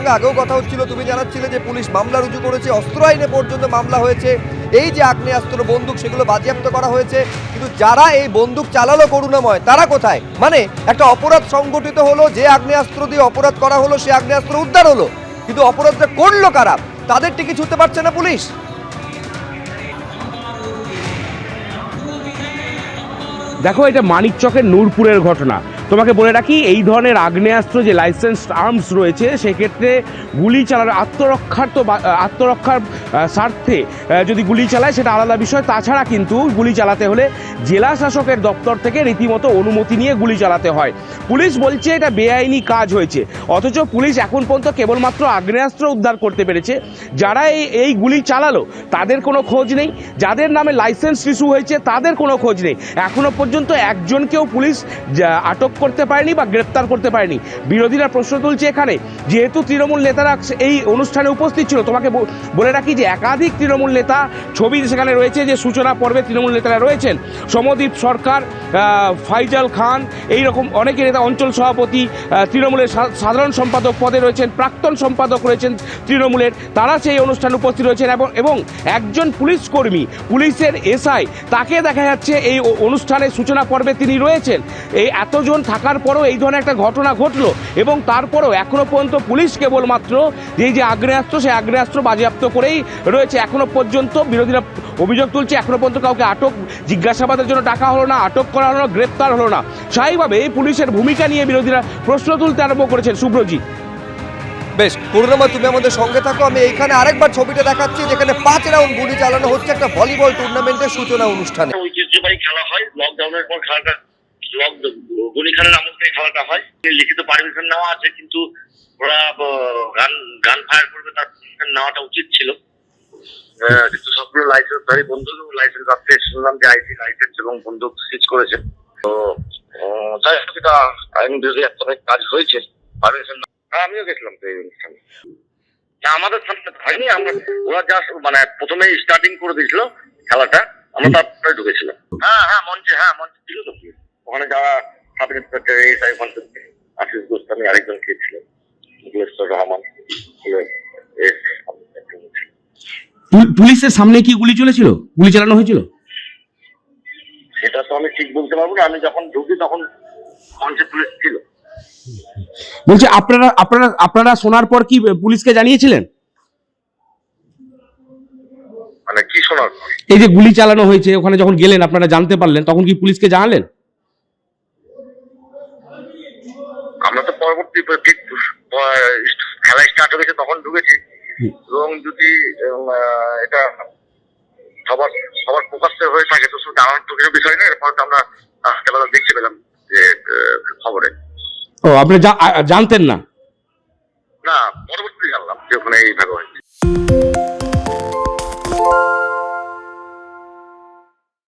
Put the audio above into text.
সঙ্গে আগেও কথা হচ্ছিল, তুমি জানাচ্ছিলে যে পুলিশ মামলা রুজু করেছে, অস্ত্র আইনে পর্যন্ত মামলা হয়েছে, এই যে আগ্নেয়াস্ত্র বন্দুক সেগুলো বাজেয়াপ্ত করা হয়েছে, কিন্তু যারা এই বন্দুক চালালো করুণাময় তারা কোথায়? মানে একটা অপরাধ সংগঠিত হলো, যে আগ্নেয়াস্ত্র দিয়ে অপরাধ করা হলো সে আগ্নেয়াস্ত্র উদ্ধার হলো, কিন্তু অপরাধটা করলো কারা তাদেরটি কি ছুটতে পারছে না পুলিশ? দেখো, এটা মানিকচকের নূরপুরের ঘটনা। তোমাকে বলে রাখি, এই ধরনের আগ্নেয়াস্ত্র যে লাইসেন্সড আর্মস রয়েছে সেক্ষেত্রে গুলি চালানো আত্মরক্ষার স্বার্থে যদি গুলি চালায় সেটা আলাদা বিষয়। তাছাড়া কিন্তু গুলি চালাতে হলে জেলা শাসকের দপ্তর থেকে রীতিমতো অনুমতি নিয়ে গুলি চালাতে হয়। পুলিশ বলছে এটা বেআইনি কাজ হয়েছে, অথচ পুলিশ এখন পর্যন্ত কেবলমাত্র আগ্নেয়াস্ত্র উদ্ধার করতে পেরেছে। যারা এই গুলি চালালো তাদের কোনো খোঁজ নেই, যাদের নামে লাইসেন্স ইস্যু হয়েছে তাদের কোনো খোঁজ নেই। এখনো পর্যন্ত একজনকেও পুলিশ আটক করতে পারেনি বা গ্রেপ্তার করতে পারেনি। বিরোধীরা প্রশ্ন তুলছে এখানে, যেহেতু তৃণমূল নেতারা এই অনুষ্ঠানে উপস্থিত ছিল, তোমাকে বলে রাখি যে একাধিক তৃণমূল নেতা ছবি সেখানে রয়েছে, যে সূচনা পর্বে তৃণমূল নেতারা রয়েছেন, সমদীপ সরকার, ফাইজাল খান, এইরকম অনেকে নেতা, অঞ্চল সভাপতি, তৃণমূলের সাধারণ সম্পাদক পদে রয়েছেন, প্রাক্তন সম্পাদক রয়েছেন তৃণমূলের, তারা সেই অনুষ্ঠানে উপস্থিত রয়েছেন। এবং একজন পুলিশ কর্মী, পুলিশের এসআই, তাকে দেখা যাচ্ছে এই অনুষ্ঠানে সূচনা পর্বে তিনি রয়েছেন। এই এতজন থাকার পরও এই ধরনের একটা ঘটনা ঘটলো, এবং তারপরও এখনও পর্যন্ত পুলিশ কেবলমাত্র এই যে আগ্নেয়াস্ত্র, সেই আগ্নেয়াস্ত্র বাজেয়াপ্ত করেই রয়েছে। এখনও পর্যন্ত বিরোধীরা অভিযোগ তুলছে এখনও পর্যন্ত কাউকে আটক, জিজ্ঞাসাবাদের জন্য ডাকা হলো না, আটক করা হলো না, গ্রেপ্তার হলো না। স্বাভাবিকভাবে এই পুলিশের ভূমিকা নিয়ে বিরোধীরা প্রশ্ন তুলতে আরম্ভ করেছেন। শুভ্রজিৎ, বেশ, করুণাময় তুমি আমাদের সঙ্গে থাকো। আমি এইখানে আরেকবার ছবিটা দেখাচ্ছি, যেখানে 5 রাউন্ড গুলি চালানো হচ্ছে একটা ভলিবল টুর্নামেন্টের সূচনা অনুষ্ঠানে। ঐতিহ্যবাহী খেলা হয়, লকডাউনের পর খেলাটা, গনি খানের আমল থেকে খেলাটা হয়। লিখিত পারমিশন নেওয়া আছে, কিন্তু ওরা গান ফায়ার করবে তার পারমিশন নেওয়াটা উচিত ছিল, কিন্তু সবগুলো লাইসেন্সধারী বন্দুক এবং লাইসেন্স আপনি শুনলাম যে আইসি লাইসেন্স এবং বন্দুক সিজ করেছে। তো যাই হোক, এটা আইন বিরোধী একটা কাজ হয়েছে। পারমিশন আমিও গেছিলাম তো এই অনুষ্ঠানে। আমাদের সামনে হয়নি, আমরা ওরা জাস্ট মানে প্রথমে স্টার্টিং করে দিয়েছিল খেলাটা, আমরা তারপরে ঢুকেছিলাম। হ্যাঁ মঞ্চে ছিল তো, ওখানে যারা sub inspector SI Ashish Goswami, আরেকজন কে ছিল রহমান, পুলিশের সামনে কি গুলি চলেছিল, গুলি চালানো হয়েছিল? সেটা তো আমি ঠিক বলতে পারবো না। আমি যখন ঢুকি তখন মঞ্চে পুলিশ ছিল। বলছি, আপনারা শোনার পর কি পুলিশকে জানিয়েছিলেন? মানে কি শোনার? এই যে গুলি চালানো হয়েছে, ওখানে যখন গেলেন আপনারা জানতে পারলেন, তখন কি পুলিশকে জানালেন? আমরা তো পরবর্তী ঠিক খেলা স্টার্ট হয়েছে তখন ঢুকেছি, এবং যদি এটা সবার প্রকাশ্যে হয়ে থাকে তো জানার তো কিছু বিষয় নেই। এরপর আমরা খেলাটা দেখতে পেলাম যে খবরে। ও, আপনি জানতেন না? না, পরবর্তী জানলাম যে ওখানে এইভাবে হয়।